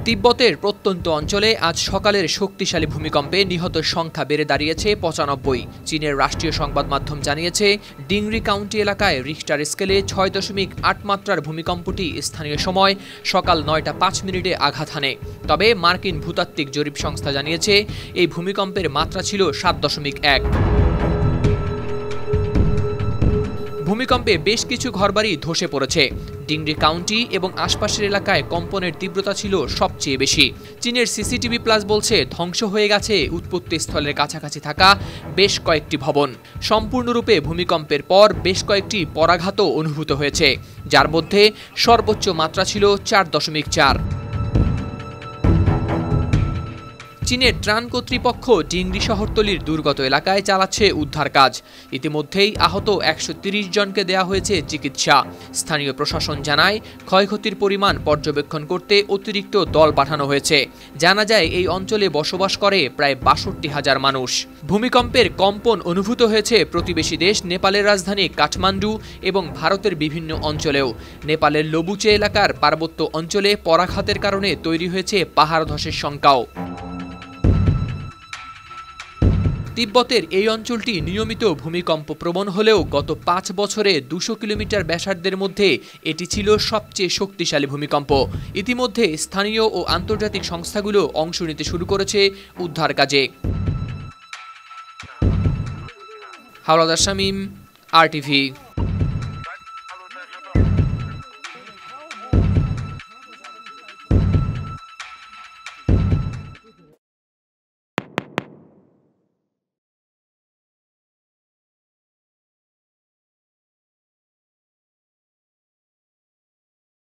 তিব্বতের প্রত্যন্ত অঞ্চলে আজ সকালের শক্তিশালী ভূমিকম্পে নিহতের সংখ্যা বেড়ে দাঁড়িয়েছে ৯৫। চীনের রাষ্ট্রীয় সংবাদ মাধ্যম জানিয়েছে, ডিংরি কাউন্টি এলাকায় রিখটার স্কেলে ৬.৮ মাত্রার ভূমিকম্পটি স্থানীয় সময় সকাল ৯টা ৫ মিনিটে আঘাত হানে। তবে মার্কিন ভূতাত্ত্বিক জরিপ সংস্থা জানিয়েছে, এই ভূমিকম্পের মাত্রা ছিল ৭.১। ভূমিকম্পে বেশ কিছু ঘরবাড়ি ধসে পড়েছে। ডিংরি কাউন্টি এবং আশপাশের এলাকায় কম্পনের তীব্রতা ছিল সবচেয়ে বেশি। চীনের সিসিটিভি প্লাস বলছে, ধ্বংস হয়ে গেছে উৎপত্তিস্থলের কাছাকাছি থাকা বেশ কয়েকটি ভবন। সম্পূর্ণরূপে ভূমিকম্পের পর বেশ কয়েকটি পরাঘাতও অনুভূত হয়েছে, যার মধ্যে সর্বোচ্চ মাত্রা ছিল ৪.৪। চীনের ত্রাণ কর্তৃপক্ষ ডিংরি শহরতলির দুর্গত এলাকায় চালাচ্ছে উদ্ধার কাজ। ইতিমধ্যেই আহত ১৩০ জনকে দেয়া হয়েছে চিকিৎসা। স্থানীয় প্রশাসন জানায়, ক্ষয়ক্ষতির পরিমাণ পর্যবেক্ষণ করতে অতিরিক্ত দল পাঠানো হয়েছে। জানা যায়, এই অঞ্চলে বসবাস করে প্রায় ৬২,০০০ মানুষ। ভূমিকম্পের কম্পন অনুভূত হয়েছে প্রতিবেশী দেশ নেপালের রাজধানী কাঠমান্ডু এবং ভারতের বিভিন্ন অঞ্চলেও। নেপালের লোবুচে এলাকার পার্বত্য অঞ্চলে পরাঘাতের কারণে তৈরি হয়েছে পাহাড় ধসের শঙ্কাও। তিব্বতের এই অঞ্চলটি নিয়মিত ভূমিকম্প প্রবণ হলেও গত ৫ বছরে ২০০ কিলোমিটার ব্যাসার্ধের মধ্যে এটি ছিল সবচেয়ে শক্তিশালী ভূমিকম্প। ইতিমধ্যে স্থানীয় ও আন্তর্জাতিক সংস্থাগুলো অংশ নিতে শুরু করেছে উদ্ধার কাজে। হাওলাদার শামীম, RTV।